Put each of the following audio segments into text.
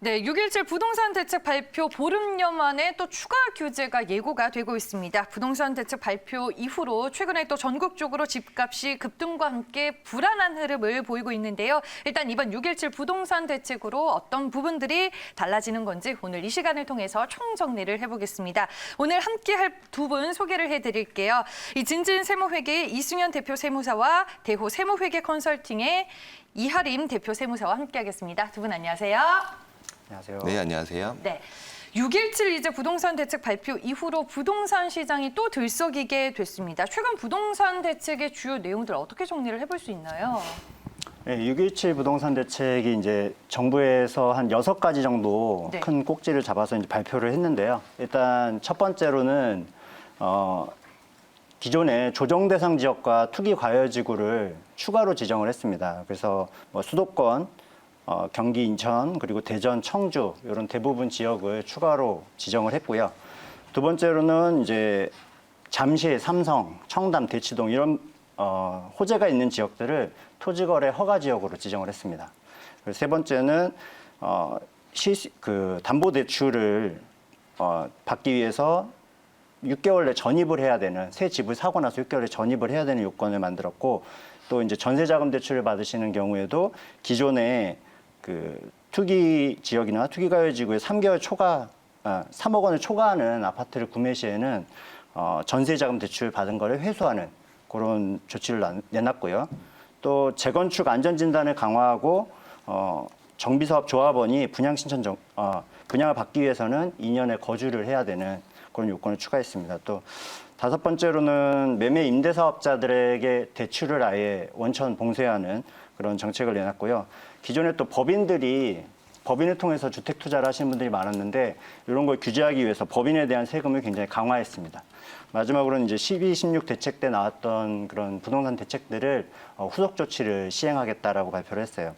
네, 6.17 부동산 대책 발표 보름여 만에 또 추가 규제가 예고가 되고 있습니다. 부동산 대책 발표 이후로 최근에 또 전국적으로 집값이 급등과 함께 불안한 흐름을 보이고 있는데요. 일단 이번 6.17 부동산 대책으로 어떤 부분들이 달라지는 건지 오늘 이 시간을 통해서 총정리를 해보겠습니다. 오늘 함께할 두 분 소개를 해드릴게요. 이 진진 세무회계의 이승현 대표 세무사와 대호 세무회계 컨설팅의 이하림 대표 세무사와 함께하겠습니다. 두 분 안녕하세요. 안녕하세요. 네, 안녕하세요. 네. 6.17 이제 부동산 대책 발표 이후로 부동산 시장이 또 들썩이게 됐습니다. 최근 부동산 대책의 주요 내용들 어떻게 정리를 해볼 수 있나요? 네, 6.17 부동산 대책이 이제 정부에서 한 6가지 정도 네. 큰 꼭지를 잡아서 이제 발표를 했는데요. 일단 첫 번째로는 기존의 조정 대상 지역과 투기 과열 지구를 추가로 지정을 했습니다. 그래서 뭐 수도권, 경기 인천 그리고 대전 청주 이런 대부분 지역을 추가로 지정을 했고요. 두 번째로는 이제 잠실, 삼성, 청담, 대치동 이런 호재가 있는 지역들을 토지거래 허가 지역으로 지정을 했습니다. 그리고 세 번째는 담보대출을 받기 위해서 6개월 내 전입을 해야 되는, 새 집을 사고 나서 6개월 내 전입을 해야 되는 요건을 만들었고, 또 이제 전세자금 대출을 받으시는 경우에도 기존에 그 투기 지역이나 투기 가열 지구에 3억 원을 초과하는 아파트를 구매 시에는 전세자금 대출 받은 거를 회수하는 그런 조치를 내놨고요. 또 재건축 안전진단을 강화하고 정비사업 조합원이 분양을 받기 위해서는 2년의 거주를 해야 되는 그런 요건을 추가했습니다. 또 다섯 번째로는 매매 임대사업자들에게 대출을 아예 원천 봉쇄하는 그런 정책을 내놨고요. 기존에 또 법인을 통해서 주택 투자를 하시는 분들이 많았는데 이런 걸 규제하기 위해서 법인에 대한 세금을 굉장히 강화했습니다. 마지막으로는 이제 12, 16 대책 때 나왔던 그런 부동산 대책들을 후속 조치를 시행하겠다라고 발표를 했어요.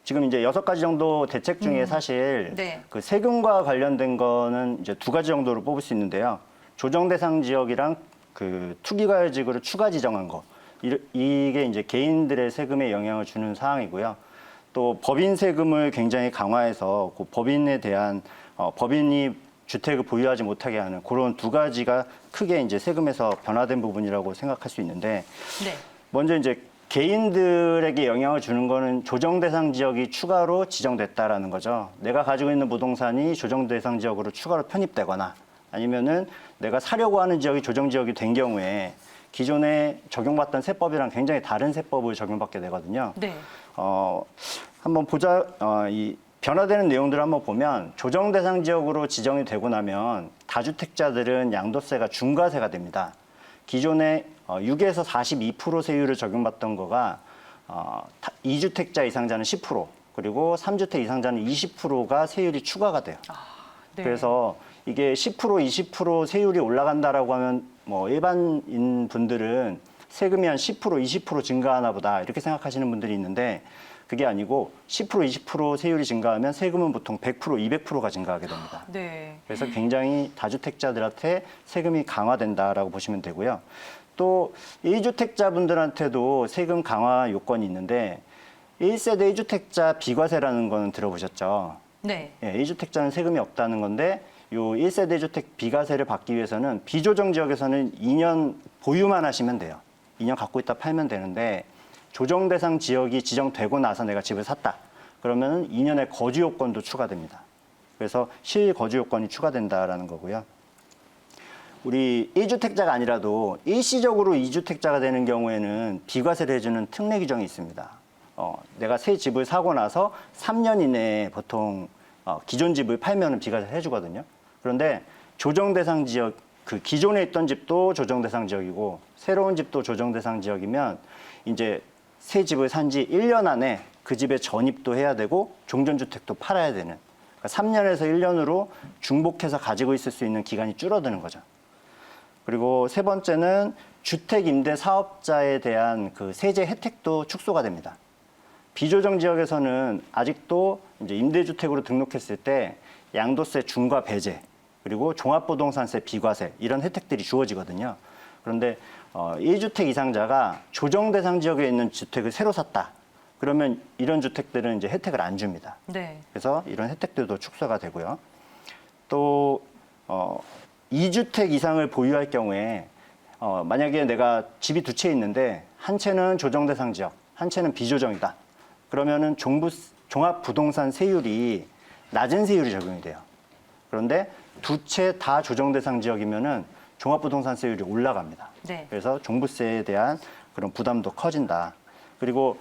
지금 이제 6가지 정도 대책 중에 사실 네. 그 세금과 관련된 거는 이제 2가지 정도로 뽑을 수 있는데요. 조정 대상 지역이랑 그 투기 과열 지구를 추가 지정한 거. 이게 이제 개인들의 세금에 영향을 주는 사항이고요. 또 법인 세금을 굉장히 강화해서 그 법인에 대한 법인이 주택을 보유하지 못하게 하는 그런 2가지가 크게 이제 세금에서 변화된 부분이라고 생각할 수 있는데 네. 먼저 이제 개인들에게 영향을 주는 거는 조정 대상 지역이 추가로 지정됐다라는 거죠. 내가 가지고 있는 부동산이 조정 대상 지역으로 추가로 편입되거나 아니면은 내가 사려고 하는 지역이 조정 지역이 된 경우에 기존에 적용받던 세법이랑 굉장히 다른 세법을 적용받게 되거든요. 네. 한번 보자. 이 변화되는 내용들을 한번 보면 조정 대상 지역으로 지정이 되고 나면 다주택자들은 양도세가 중과세가 됩니다. 기존에 6에서 42% 세율을 적용받던 거가 2주택자 이상자는 10%, 그리고 3주택 이상자는 20%가 세율이 추가가 돼요. 네. 그래서 이게 10%, 20% 세율이 올라간다라고 하면 뭐 일반인 분들은 세금이 한 10%, 20% 증가하나 보다 이렇게 생각하시는 분들이 있는데 그게 아니고 10%, 20% 세율이 증가하면 세금은 보통 100%, 200%가 증가하게 됩니다. 네. 그래서 굉장히 다주택자들한테 세금이 강화된다라고 보시면 되고요. 또 1주택자분들한테도 세금 강화 요건이 있는데 1세대 1주택자 비과세라는 거는 들어보셨죠? 네. 예, 1주택자는 세금이 없다는 건데 요 1세대 주택 비과세를 받기 위해서는 비조정 지역에서는 2년 보유만 하시면 돼요. 2년 갖고 있다 팔면 되는데 조정 대상 지역이 지정되고 나서 내가 집을 샀다. 그러면 2년의 거주 요건도 추가됩니다. 그래서 실거주 요건이 추가된다라는 거고요. 우리 1주택자가 아니라도 일시적으로 2주택자가 되는 경우에는 비과세를 해주는 특례 규정이 있습니다. 내가 새 집을 사고 나서 3년 이내에 보통 기존 집을 팔면 비과세를 해주거든요. 그런데 조정 대상 지역, 그 기존에 있던 집도 조정 대상 지역이고 새로운 집도 조정 대상 지역이면 이제 새 집을 산 지 1년 안에 그 집에 전입도 해야 되고 종전주택도 팔아야 되는, 그러니까 3년에서 1년으로 중복해서 가지고 있을 수 있는 기간이 줄어드는 거죠. 그리고 세 번째는 주택 임대 사업자에 대한 그 세제 혜택도 축소가 됩니다. 비조정 지역에서는 아직도 이제 임대주택으로 등록했을 때 양도세 중과 배제, 그리고 종합부동산세 비과세 이런 혜택들이 주어지거든요. 그런데 1주택 이상자가 조정 대상 지역에 있는 주택을 새로 샀다. 그러면 이런 주택들은 이제 혜택을 안 줍니다. 네. 그래서 이런 혜택들도 축소가 되고요. 또 2주택 이상을 보유할 경우에 만약에 내가 집이 두 채 있는데 한 채는 조정 대상 지역, 한 채는 비조정이다. 그러면은 종합부동산 세율이 낮은 세율이 적용이 돼요. 그런데 두 채 다 조정 대상 지역이면은 종합부동산 세율이 올라갑니다. 네. 그래서 종부세에 대한 그런 부담도 커진다. 그리고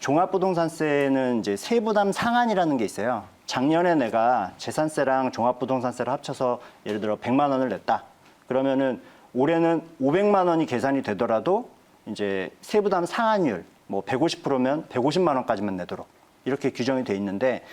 종합부동산세는 이제 세부담 상한이라는 게 있어요. 작년에 내가 재산세랑 종합부동산세를 합쳐서 예를 들어 100만 원을 냈다. 그러면은 올해는 500만 원이 계산이 되더라도 이제 세부담 상한율 뭐 150%면 150만 원까지만 내도록 이렇게 규정이 돼 있는데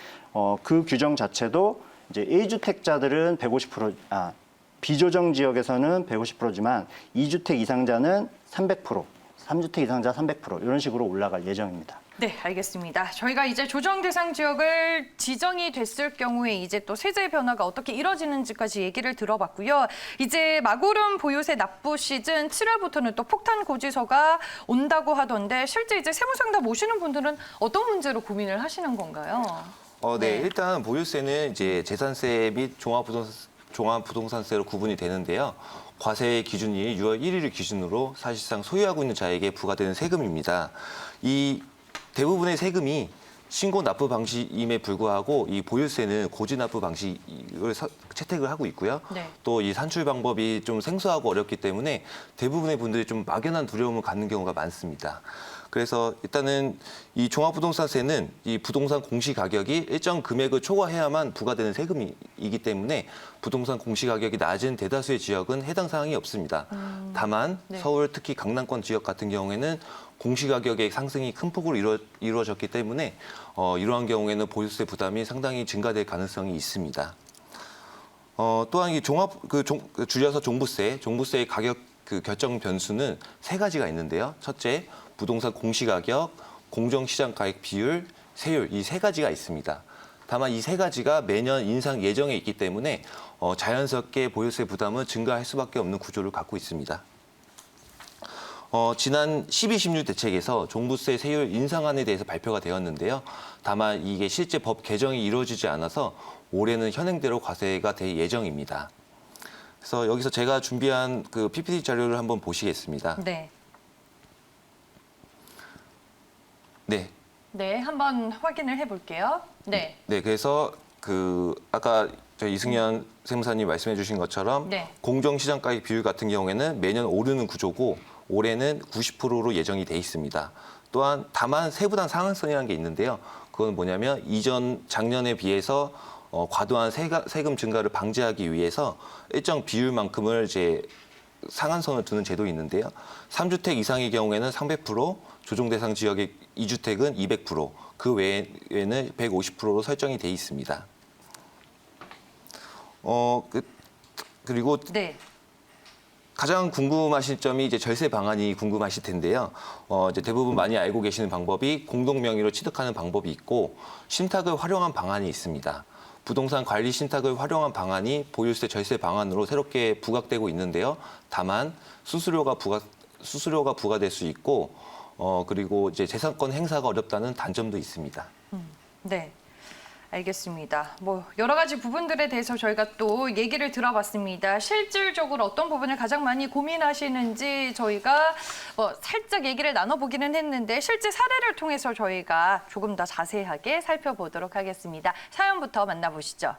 그 규정 자체도 이제 A주택자들은 150%, 비조정 지역에서는 150%지만 2주택 이상자는 300%, 3주택 이상자 300% 이런 식으로 올라갈 예정입니다. 네, 알겠습니다. 저희가 이제 조정 대상 지역을 지정이 됐을 경우에 이제 또 세제 변화가 어떻게 이뤄지는지까지 얘기를 들어봤고요. 이제 마구름 보유세 납부 시즌 7월부터는 또 폭탄 고지서가 온다고 하던데 실제 이제 세무상담 오시는 분들은 어떤 문제로 고민을 하시는 건가요? 네. 일단 보유세는 이제 재산세 및 종합부동산세로 구분이 되는데요. 과세 기준이 6월 1일 기준으로 사실상 소유하고 있는 자에게 부과되는 세금입니다. 이 대부분의 세금이 신고 납부 방식임에 불구하고 이 보유세는 고지 납부 방식을 채택을 하고 있고요. 네. 또 이 산출 방법이 좀 생소하고 어렵기 때문에 대부분의 분들이 좀 막연한 두려움을 갖는 경우가 많습니다. 그래서 일단은 이 종합부동산세는 이 부동산 공시가격이 일정 금액을 초과해야만 부과되는 세금이기 때문에 부동산 공시가격이 낮은 대다수의 지역은 해당 사항이 없습니다. 다만 네. 서울 특히 강남권 지역 같은 경우에는 공시가격의 상승이 큰 폭으로 이루어졌기 때문에 이러한 경우에는 보유세 부담이 상당히 증가될 가능성이 있습니다. 또한 이 줄여서 종부세의 가격 결정 변수는 세 가지가 있는데요. 첫째, 부동산 공시가격, 공정시장가액 비율, 세율 이 세 가지가 있습니다. 다만 이 세 가지가 매년 인상 예정에 있기 때문에 자연스럽게 보유세 부담은 증가할 수밖에 없는 구조를 갖고 있습니다. 지난 12.16 대책에서 종부세 세율 인상안에 대해서 발표가 되었는데요. 다만 이게 실제 법 개정이 이루어지지 않아서 올해는 현행대로 과세가 될 예정입니다. 그래서 여기서 제가 준비한 그 PPT 자료를 한번 보시겠습니다. 네. 네. 네, 한번 확인을 해볼게요. 네. 네, 그래서 아까 저희 이승현 세무사님 말씀해주신 것처럼 네. 공정시장가액 비율 같은 경우에는 매년 오르는 구조고 올해는 90%로 예정이 돼 있습니다. 또한 다만 세부담 상한선이라는 게 있는데요. 그건 뭐냐면 작년에 비해서 과도한 세금 증가를 방지하기 위해서 일정 비율만큼을 이제 상한선을 두는 제도가 있는데요. 3주택 이상의 경우에는 300%, 조정 대상 지역의 2주택은 200%, 그 외에는 150%로 설정이 돼 있습니다. 그리고 네. 가장 궁금하신 점이 이제 절세 방안이 궁금하실 텐데요. 이제 대부분 많이 알고 계시는 방법이 공동 명의로 취득하는 방법이 있고 신탁을 활용한 방안이 있습니다. 부동산 관리 신탁을 활용한 방안이 보유세 절세 방안으로 새롭게 부각되고 있는데요. 다만 수수료가 부과될 수 있고 그리고 이제 재산권 행사가 어렵다는 단점도 있습니다. 네. 알겠습니다. 뭐 여러 가지 부분들에 대해서 저희가 또 얘기를 들어봤습니다. 실질적으로 어떤 부분을 가장 많이 고민하시는지 저희가 살짝 얘기를 나눠보기는 했는데 실제 사례를 통해서 저희가 조금 더 자세하게 살펴보도록 하겠습니다. 사연부터 만나보시죠.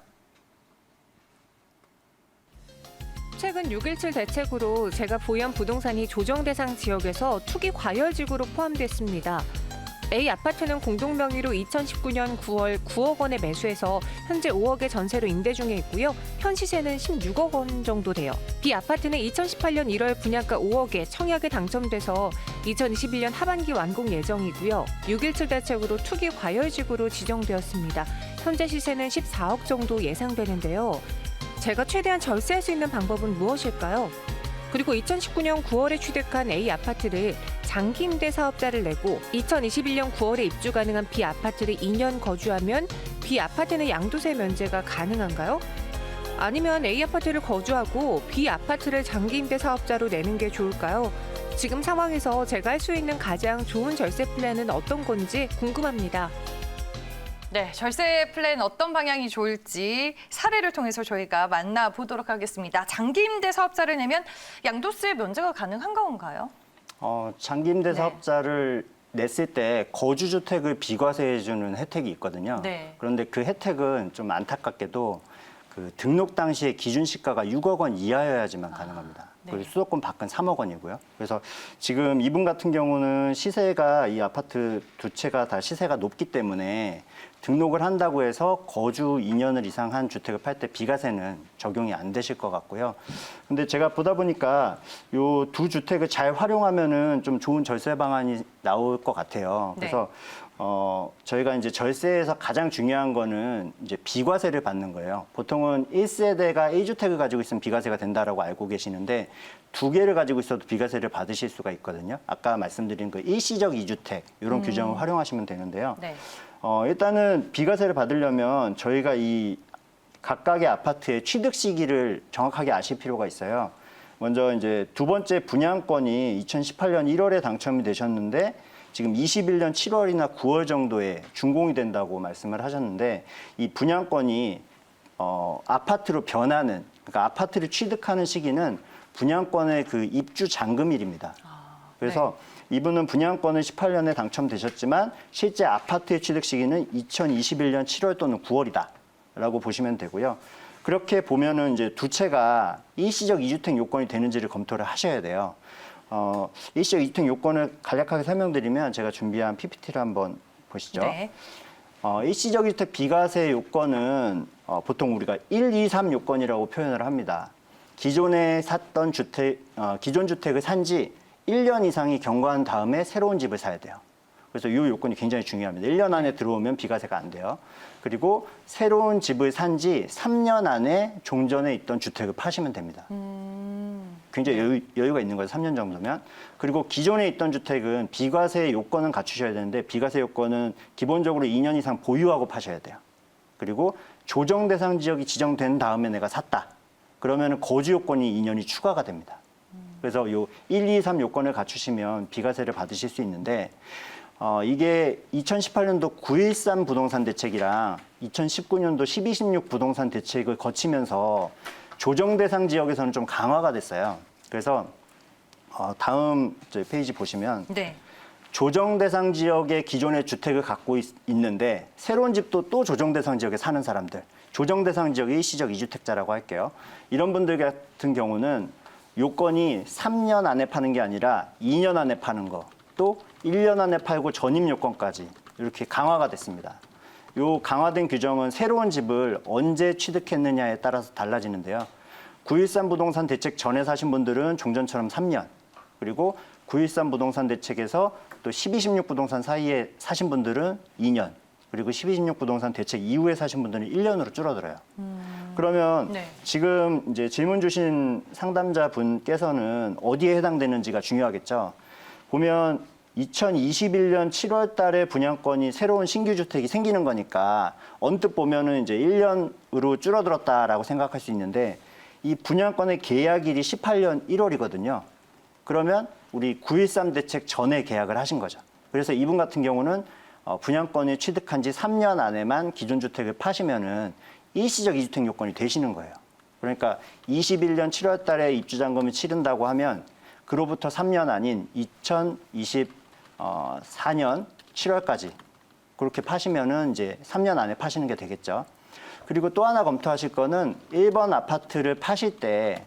최근 6.17 대책으로 제가 보유한 부동산이 조정 대상 지역에서 투기 과열지구로 포함됐습니다. A 아파트는 공동 명의로 2019년 9월 9억 원에 매수해서 현재 5억의 전세로 임대 중에 있고요. 현 시세는 16억 원 정도 돼요. B 아파트는 2018년 1월 분양가 5억에 청약에 당첨돼서 2021년 하반기 완공 예정이고요. 6.17 대책으로 투기 과열지구로 지정되었습니다. 현재 시세는 14억 정도 예상되는데요. 제가 최대한 절세할 수 있는 방법은 무엇일까요? 그리고 2019년 9월에 취득한 A 아파트를 장기 임대 사업자를 내고 2021년 9월에 입주 가능한 B 아파트를 2년 거주하면 B 아파트는 양도세 면제가 가능한가요? 아니면 A 아파트를 거주하고 B 아파트를 장기 임대 사업자로 내는 게 좋을까요? 지금 상황에서 제가 할 수 있는 가장 좋은 절세 플랜은 어떤 건지 궁금합니다. 네, 절세 플랜 어떤 방향이 좋을지 사례를 통해서 저희가 만나보도록 하겠습니다. 장기 임대 사업자를 내면 양도세 면제가 가능한 건가요? 장기 임대 네. 사업자를 냈을 때 거주주택을 비과세해주는 혜택이 있거든요. 네. 그런데 그 혜택은 좀 안타깝게도 그 등록 당시의 기준 시가가 6억 원 이하여야지만 가능합니다. 네. 그리고 수도권 밖은 3억 원이고요. 그래서 지금 이분 같은 경우는 시세가 이 아파트 두 채가 다 시세가 높기 때문에 등록을 한다고 해서 거주 2년을 이상 한 주택을 팔 때 비과세는 적용이 안 되실 것 같고요. 근데 제가 보다 보니까 요 두 주택을 잘 활용하면은 좀 좋은 절세 방안이 나올 것 같아요. 그래서 저희가 이제 절세에서 가장 중요한 거는 이제 비과세를 받는 거예요. 보통은 1세대가 1주택을 가지고 있으면 비과세가 된다라고 알고 계시는데 두 개를 가지고 있어도 비과세를 받으실 수가 있거든요. 아까 말씀드린 그 일시적 2주택 이런 규정을 활용하시면 되는데요. 네. 일단은 비과세를 받으려면 저희가 이 각각의 아파트의 취득 시기를 정확하게 아실 필요가 있어요. 먼저 이제 두 번째 분양권이 2018년 1월에 당첨이 되셨는데 지금 21년 7월이나 9월 정도에 준공이 된다고 말씀을 하셨는데 이 분양권이 아파트로 변하는 그러니까 아파트를 취득하는 시기는 분양권의 그 입주 잔금일입니다. 그래서 이분은 분양권을 18년에 당첨되셨지만 실제 아파트의 취득 시기는 2021년 7월 또는 9월이다라고 보시면 되고요. 그렇게 보면은 이제 두 채가 일시적 2주택 요건이 되는지를 검토를 하셔야 돼요. 일시적 2주택 요건을 간략하게 설명드리면 제가 준비한 PPT를 한번 보시죠. 네. 일시적 2주택 비과세 요건은 보통 우리가 1, 2, 3 요건이라고 표현을 합니다. 기존에 샀던 기존 주택을 산 지 1년 이상이 경과한 다음에 새로운 집을 사야 돼요. 그래서 이 요건이 굉장히 중요합니다. 1년 안에 들어오면 비과세가 안 돼요. 그리고 새로운 집을 산 지 3년 안에 종전에 있던 주택을 파시면 됩니다. 굉장히 여유가 있는 거죠. 3년 정도면. 그리고 기존에 있던 주택은 비과세 요건은 갖추셔야 되는데 비과세 요건은 기본적으로 2년 이상 보유하고 파셔야 돼요. 그리고 조정 대상 지역이 지정된 다음에 내가 샀다. 그러면 거주 요건이 2년이 추가가 됩니다. 그래서 요 1, 2, 3 요건을 갖추시면 비과세를 받으실 수 있는데 이게 2018년도 9.13 부동산 대책이랑 2019년도 12.16 부동산 대책을 거치면서 조정 대상 지역에서는 좀 강화가 됐어요. 그래서 다음 페이지 보시면 네. 조정 대상 지역에 기존의 주택을 갖고 있는데 새로운 집도 또 조정 대상 지역에 사는 사람들, 조정 대상 지역 일시적 2주택자라고 할게요. 이런 분들 같은 경우는 요건이 3년 안에 파는 게 아니라 2년 안에 파는 거, 또 1년 안에 팔고 전입 요건까지 이렇게 강화가 됐습니다. 요 강화된 규정은 새로운 집을 언제 취득했느냐에 따라서 달라지는데요. 9.13 부동산 대책 전에 사신 분들은 종전처럼 3년, 그리고 9.13 부동산 대책에서 또 12.16 부동산 사이에 사신 분들은 2년, 그리고 12.16 부동산 대책 이후에 사신 분들은 1년으로 줄어들어요. 그러면 네. 지금 이제 질문 주신 상담자 분께서는 어디에 해당되는지가 중요하겠죠. 보면 2021년 7월 달에 분양권이 새로운 신규 주택이 생기는 거니까 언뜻 보면은 이제 1년으로 줄어들었다라고 생각할 수 있는데 이 분양권의 계약일이 18년 1월이거든요. 그러면 우리 9.13 대책 전에 계약을 하신 거죠. 그래서 이분 같은 경우는 분양권을 취득한 지 3년 안에만 기존 주택을 파시면은 일시적 2주택 요건이 되시는 거예요. 그러니까 21년 7월 달에 입주잔금을 치른다고 하면 그로부터 3년 아닌 2024년 7월까지 그렇게 파시면은 이제 3년 안에 파시는 게 되겠죠. 그리고 또 하나 검토하실 거는 1번 아파트를 파실 때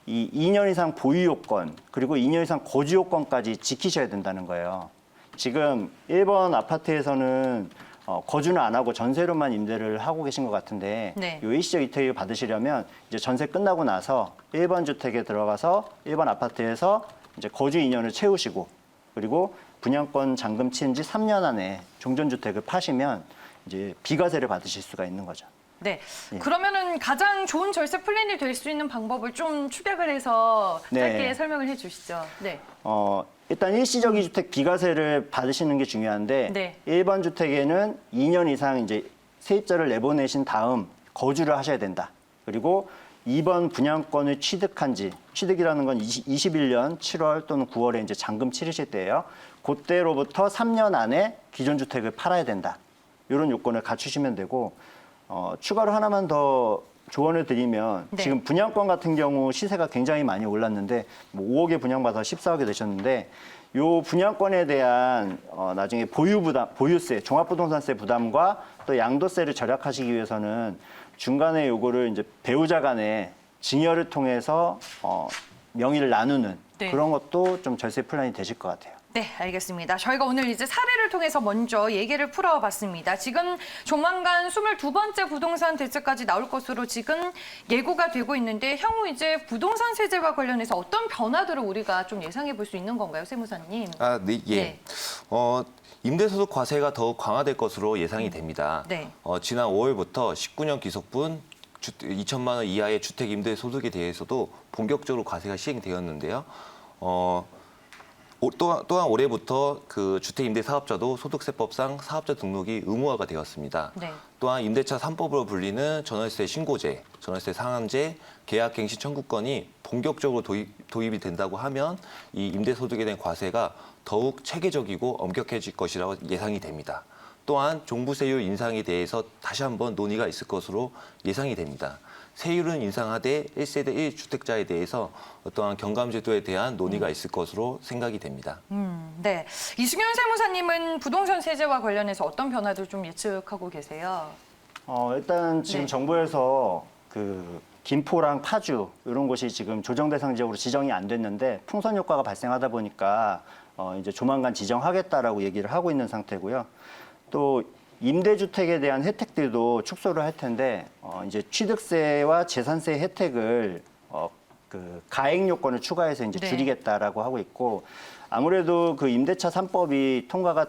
이 2년 이상 보유 요건 그리고 2년 이상 거주 요건까지 지키셔야 된다는 거예요. 지금 1번 아파트에서는 거주는 안 하고 전세로만 임대를 하고 계신 것 같은데 네. 이 일시적 이택을 받으시려면 이제 전세 끝나고 나서 1번 주택에 들어가서 1번 아파트에서 이제 거주 2년을 채우시고 그리고 분양권 잔금 치른 지 3년 안에 종전주택을 파시면 이제 비과세를 받으실 수가 있는 거죠. 네. 예. 그러면은 가장 좋은 절세 플랜이 될 수 있는 방법을 좀 축약을 해서 짧게 네. 설명을 해 주시죠. 네. 일단 일시적 2주택 비과세를 받으시는 게 중요한데 네. 1번 주택에는 2년 이상 이제 세입자를 내보내신 다음 거주를 하셔야 된다. 그리고 이번 분양권을 취득이라는 건 21년 7월 또는 9월에 이제 잔금 치르실 때예요. 그때로부터 3년 안에 기존 주택을 팔아야 된다. 이런 요건을 갖추시면 되고 추가로 하나만 더 조언을 드리면 네. 지금 분양권 같은 경우 시세가 굉장히 많이 올랐는데 뭐 5억에 분양받아서 14억에 되셨는데 요 분양권에 대한 나중에 보유세, 종합부동산세 부담과 또 양도세를 절약하시기 위해서는 중간에 요거를 이제 배우자 간에 증여를 통해서 명의를 나누는 네. 그런 것도 좀 절세 플랜이 되실 것 같아요. 네, 알겠습니다. 저희가 오늘 이제 사례를 통해서 먼저 얘기를 풀어봤습니다. 지금 조만간 22번째 부동산 대책까지 나올 것으로 지금 예고가 되고 있는데 향후 이제 부동산 세제와 관련해서 어떤 변화들을 우리가 좀 예상해 볼 수 있는 건가요, 세무사님? 네, 예. 네. 임대소득 과세가 더욱 강화될 것으로 예상이 됩니다. 네. 지난 5월부터 19년 기속분 2천만 원 이하의 주택 임대 소득에 대해서도 본격적으로 과세가 시행되었는데요. 또한 올해부터 그 주택 임대 사업자도 소득세법상 사업자 등록이 의무화가 되었습니다. 네. 또한 임대차 3법으로 불리는 전월세 신고제, 전월세 상한제, 계약갱신 청구권이 본격적으로 도입이 된다고 하면 이 임대소득에 대한 과세가 더욱 체계적이고 엄격해질 것이라고 예상이 됩니다. 또한 종부세율 인상에 대해서 다시 한번 논의가 있을 것으로 예상이 됩니다. 세율은 인상하되 1세대 1주택자에 대해서 어떠한 경감제도에 대한 논의가 있을 것으로 생각이 됩니다. 네. 이승윤 세무사님은 부동산 세제와 관련해서 어떤 변화들 좀 예측하고 계세요? 일단 지금 네. 정부에서 그 김포랑 파주 이런 곳이 지금 조정 대상 지역으로 지정이 안 됐는데 풍선 효과가 발생하다 보니까 이제 조만간 지정하겠다라고 얘기를 하고 있는 상태고요. 또 임대주택에 대한 혜택들도 축소를 할 텐데 이제 취득세와 재산세 혜택을 그 가액 요건을 추가해서 이제 네. 줄이겠다라고 하고 있고 아무래도 그 임대차 3법이 통과가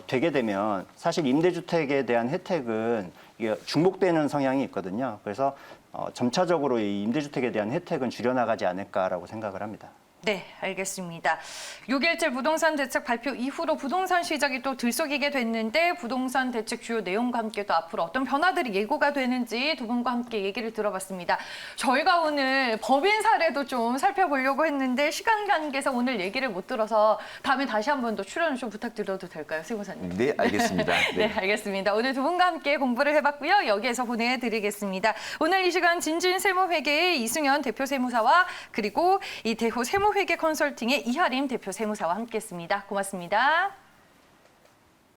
되게 되면 사실 임대주택에 대한 혜택은 이게 중복되는 성향이 있거든요. 그래서 점차적으로 이 임대주택에 대한 혜택은 줄여나가지 않을까라고 생각을 합니다. 네, 알겠습니다. 6.17 부동산 대책 발표 이후로 부동산 시장이 또 들썩이게 됐는데 부동산 대책 주요 내용과 함께 또 앞으로 어떤 변화들이 예고가 되는지 두 분과 함께 얘기를 들어봤습니다. 저희가 오늘 법인 사례도 좀 살펴보려고 했는데 시간 관계에서 오늘 얘기를 못 들어서 다음에 다시 한 번 더 출연을 좀 부탁드려도 될까요, 세무사님? 네, 알겠습니다. 네, 알겠습니다. 오늘 두 분과 함께 공부를 해봤고요. 여기에서 보내드리겠습니다. 오늘 이 시간 진진세무회계의 이승현 대표 세무사와 그리고 이 대호 세무회계 컨설팅의 이하림 대표 세무사와 함께했습니다. 고맙습니다.